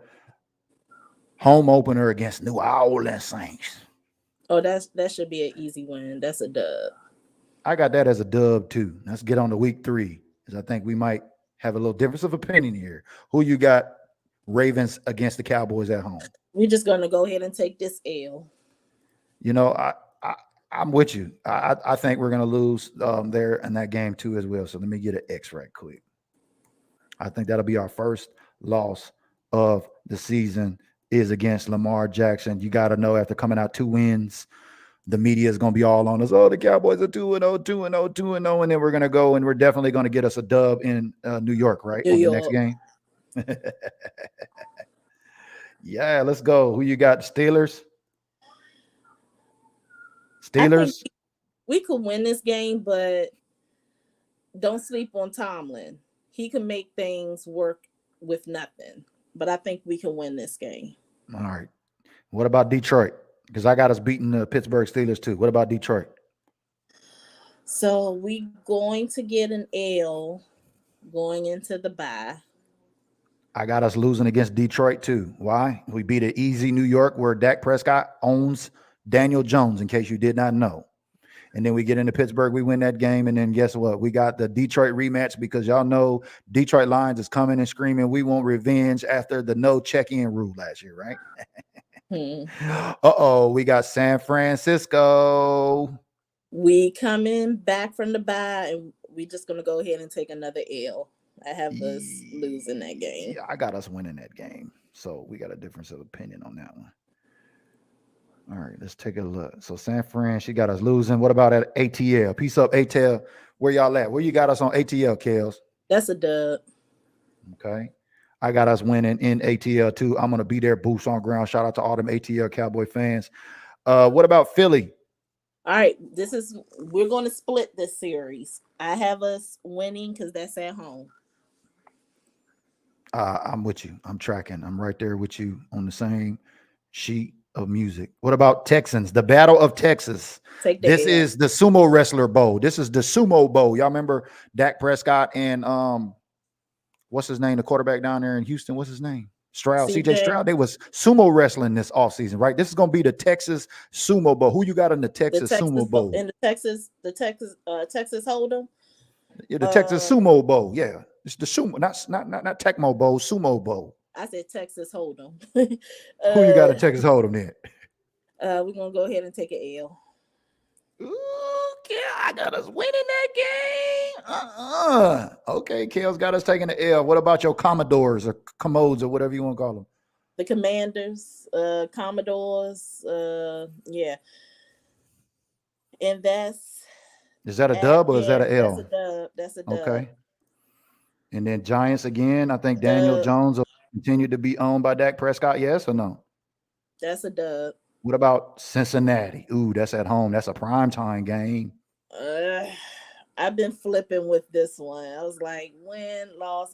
Speaker 3: home opener against New Orleans Saints?
Speaker 4: Oh, that should be an easy win. That's a dub.
Speaker 3: I got that as a dub too. Let's get on to week 3, because I think we might have a little difference of opinion here. Who you got Ravens against the Cowboys at home?
Speaker 4: We're just going to go ahead and take this L.
Speaker 3: I'm with you. I think we're going to lose there in that game too as well. So let me get an X right quick. I think that'll be our first loss of the season is against Lamar Jackson. You got to know after coming out 2 wins, the media is going to be all on us. Oh, the Cowboys are 2-0, 2-0, 2-0. And then we're going to go and we're definitely going to get us a dub in New York, right?
Speaker 4: New York.
Speaker 3: The next game. Yeah, let's go. Who you got? Steelers? Steelers?
Speaker 4: We could win this game, but don't sleep on Tomlin. He can make things work with nothing. But I think we can win this game.
Speaker 3: All right. What about Detroit? Because I got us beating the Pittsburgh Steelers too. What about Detroit?
Speaker 4: So we going to get an L going into the bye.
Speaker 3: I got us losing against Detroit too. Why? We beat an easy New York where Dak Prescott owns Daniel Jones, in case you did not know. And then we get into Pittsburgh, we win that game, and then guess what? We got the Detroit rematch because y'all know Detroit Lions is coming and screaming, we want revenge after the no check-in rule last year, right? Uh-oh, we got San Francisco.
Speaker 4: We coming back from the bye, and we just going to go ahead and take another L. I have us losing that game.
Speaker 3: Yeah, I got us winning that game. So we got a difference of opinion on that one. All right, let's take a look. So San Fran, she got us losing. What about at ATL? Peace up, ATL. Where y'all at? Where you got us on ATL, KELZ?
Speaker 4: That's a dub.
Speaker 3: Okay. I got us winning in ATL too. I'm going to be there, boots on ground. Shout out to all them ATL Cowboy fans. What about Philly?
Speaker 4: All right, we're going to split this series. I have us winning because that's at home.
Speaker 3: I'm with you. I'm tracking. I'm right there with you on the same sheet of music. What about Texans? The Battle of Texas. This is the Sumo Wrestler Bowl. This is the Sumo Bowl. Y'all remember Dak Prescott and what's his name? The quarterback down there in Houston. What's his name? Stroud, CJ Stroud. They was sumo wrestling this offseason, right? This is gonna be the Texas Sumo Bowl. Who you got in the Texas Sumo Bowl?
Speaker 4: In the Texas Hold'em.
Speaker 3: Yeah, the Texas Sumo Bowl. Yeah, it's the Sumo, not Tecmo Bowl, Sumo Bowl.
Speaker 4: I said Texas Hold'em.
Speaker 3: Who you got in Texas Hold'em then?
Speaker 4: We're gonna go ahead and take an L.
Speaker 3: Ooh, I got us winning that game. Okay, KELZ got us taking the L. What about your Commodores or Commodes or whatever you want to call them?
Speaker 4: The Commanders, Commodores, yeah. And
Speaker 3: is that a dub or is that an L?
Speaker 4: That's a dub. That's a dub.
Speaker 3: Okay. And then Giants again. I think Daniel Jones will continue to be owned by Dak Prescott. Yes or no?
Speaker 4: That's a dub.
Speaker 3: What about Cincinnati? Ooh, that's at home. That's a primetime game.
Speaker 4: I've been flipping with this one. I was like, win, loss.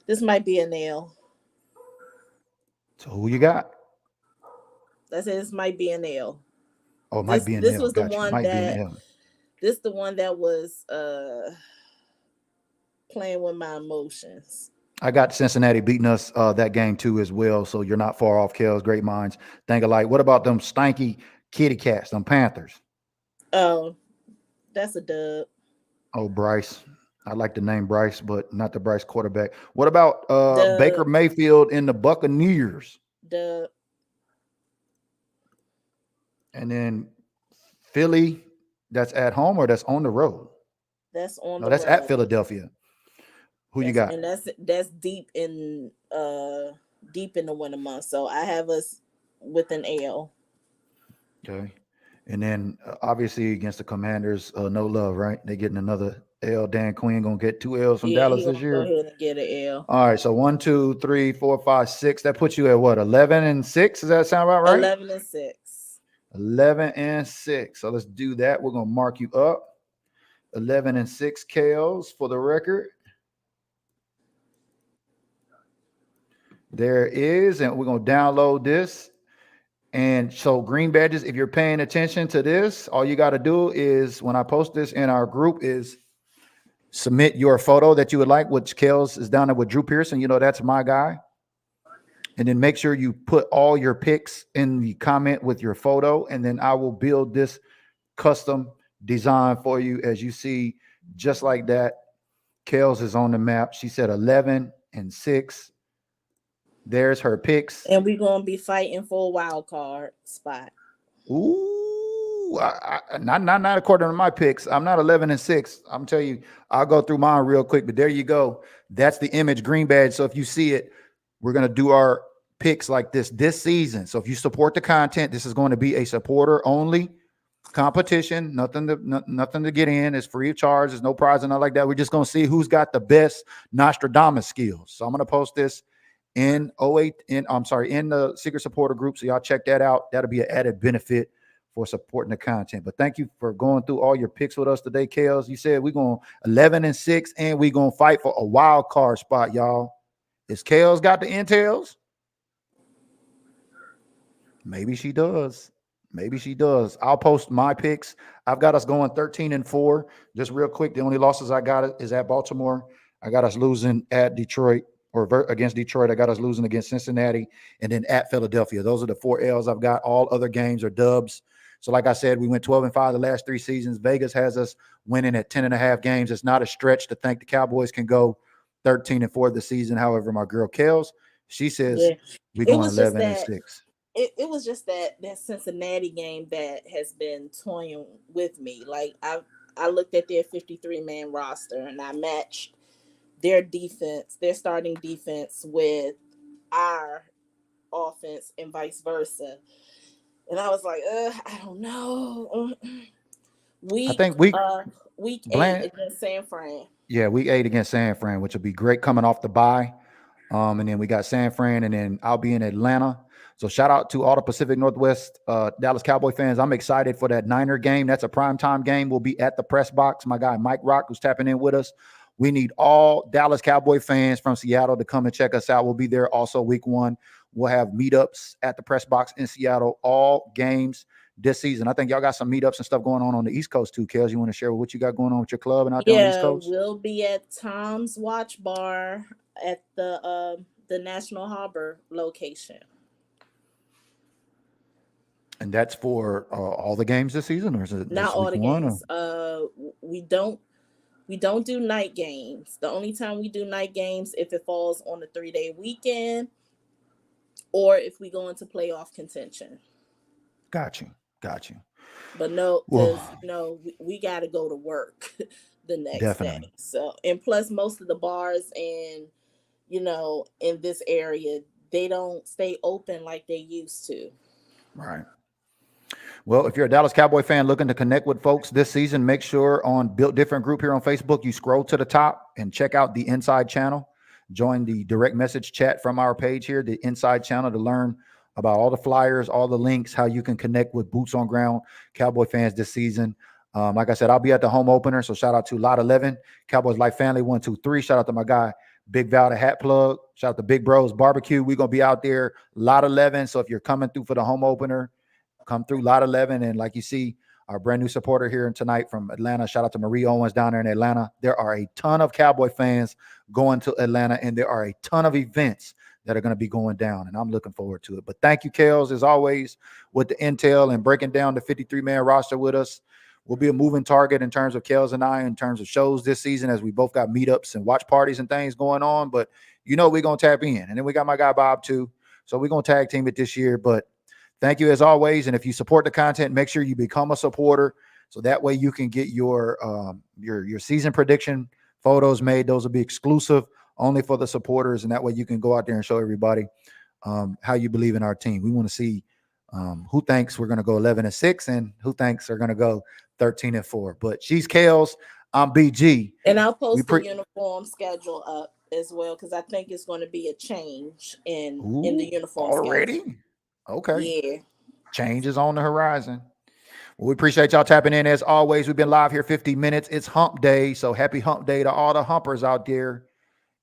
Speaker 4: This might be an L.
Speaker 3: So who you got?
Speaker 4: I said this might be an L.
Speaker 3: Oh, it might be an L.
Speaker 4: This was the one This the one that was playing with my emotions.
Speaker 3: I got Cincinnati beating us that game too as well. So you're not far off, KELZ. Great minds think alike. What about them stanky kitty cats, them Panthers?
Speaker 4: Oh, that's a dub.
Speaker 3: Oh, Bryce. I like the name Bryce, but not the Bryce quarterback. What about Baker Mayfield and the Buccaneers?
Speaker 4: Dub.
Speaker 3: And then Philly, that's at home or that's on the road?
Speaker 4: That's on.
Speaker 3: No, that's at Philadelphia. Who you got?
Speaker 4: And that's deep in the winter month. So I have us with an L.
Speaker 3: Okay. And then obviously against the Commanders, no love, right? They're getting another L. Dan Quinn gonna get 2 L's from Dallas this year.
Speaker 4: Go ahead and get an L.
Speaker 3: All right. So 1, 2, 3, 4, 5, 6. That puts you at what? 11-6. Does that sound about right?
Speaker 4: 11-6.
Speaker 3: 11-6. So let's do that. We're gonna mark you up. 11-6, KELZ, for the record. There is, and we're going to download this. And so green badges, if you're paying attention to this, all you got to do is, when I post this in our group, is submit your photo that you would like, which KELZ is down there with Drew Pearson. You know, that's my guy. And then make sure you put all your pics in the comment with your photo. And then I will build this custom design for you. As you see, just like that, KELZ is on the map. She said 11-6. There's her picks.
Speaker 4: And we're going to be fighting for a wild card spot.
Speaker 3: Ooh, not according to my picks. I'm not 11-6. I'm telling you, I'll go through mine real quick, but there you go. That's the image green badge. So if you see it, we're going to do our picks like this season. So if you support the content, this is going to be a supporter only competition. Nothing to get in. It's free of charge. There's no prize and nothing like that. We're just going to see who's got the best Nostradamus skills. So I'm going to post this in the secret supporter group. So y'all check that out. That'll be an added benefit for supporting the content. But thank you for going through all your picks with us today, KELZ. You said we're going 11-6 and we're going to fight for a wild card spot, y'all. Is KELZ got the intels? Maybe she does. I'll post my picks. I've got us going 13-4. Just real quick, the only losses I got is at Baltimore. I got us losing at Detroit. Or against Detroit. I got us losing against Cincinnati, and then at Philadelphia. Those are the 4 L's I've got. All other games are dubs. So like I said, we went 12-5 the last 3 seasons. Vegas has us winning at 10.5 games. It's not a stretch to think the Cowboys can go 13-4 this season. However, my girl KELZ, she says we're going 11-6.
Speaker 4: It was just that Cincinnati game that has been toying with me. Like I looked at their 53-man roster and I matched their defense, their starting defense, with our offense and vice versa. And I was like, I don't know. I think week 8 against San Fran.
Speaker 3: Yeah, week 8 against San Fran, which will be great coming off the bye. And then we got San Fran, and then I'll be in Atlanta. So shout out to all the Pacific Northwest Dallas Cowboy fans. I'm excited for that Niner game. That's a primetime game. We'll be at the press box. My guy Mike Rock, who's tapping in with us. We need all Dallas Cowboy fans from Seattle to come and check us out. We'll be there also week 1. We'll have meetups at the press box in Seattle, all games this season. I think y'all got some meetups and stuff going on the East Coast too. KELZ, you want to share what you got going on with your club and out there on the East Coast?
Speaker 4: We'll be at Tom's Watch Bar at the National Harbor location.
Speaker 3: And that's for all the games this season, or is it
Speaker 4: not all the games? We don't do night games. The only time we do night games if it falls on a 3-day weekend, or if we go into playoff contention.
Speaker 3: Got you.
Speaker 4: But no, because we got to go to work the next day. So, and plus most of the bars and in this area, they don't stay open like they used to.
Speaker 3: Right. Well, if you're a Dallas Cowboy fan looking to connect with folks this season, make sure on Built Different Group here on Facebook, you scroll to the top and check out the Inside channel. Join the direct message chat from our page here, the Inside channel, to learn about all the flyers, all the links, how you can connect with boots on ground Cowboy fans this season. Like I said, I'll be at the home opener. So shout out to Lot 11, Cowboys Life Family 123. Shout out to my guy, Big Val, the hat plug. Shout out to Big Bros Barbecue. We're going to be out there, Lot 11. So if you're coming through for the home opener, come through Lot 11. And like you see, our brand new supporter here tonight from Atlanta. Shout out to Marie Owens down there in Atlanta. There are a ton of Cowboy fans going to Atlanta, and there are a ton of events that are going to be going down, and I'm looking forward to it. But thank you, KELZ, as always, with the intel and breaking down the 53-man roster with us. We'll be a moving target in terms of KELZ and I in terms of shows this season, as we both got meetups and watch parties and things going on. But we're going to tap in. And then we got my guy Bob too. So we're going to tag team it this year. But thank you as always. And if you support the content, make sure you become a supporter. So that way you can get your season prediction photos made. Those will be exclusive only for the supporters. And that way you can go out there and show everybody how you believe in our team. We want to see who thinks we're going to go 11-6 and who thinks are going to go 13-4. But she's KELZ. I'm BG.
Speaker 4: And I'll post the uniform schedule up as well, because I think it's going to be a change in the uniform
Speaker 3: already
Speaker 4: schedule.
Speaker 3: Okay.
Speaker 4: Yeah.
Speaker 3: Change is on the horizon. Well, we appreciate y'all tapping in as always. We've been live here 50 minutes. It's hump day. So happy hump day to all the humpers out there.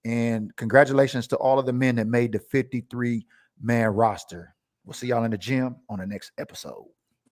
Speaker 3: And congratulations to all of the men that made the 53-man roster. We'll see y'all in the gym on the next episode.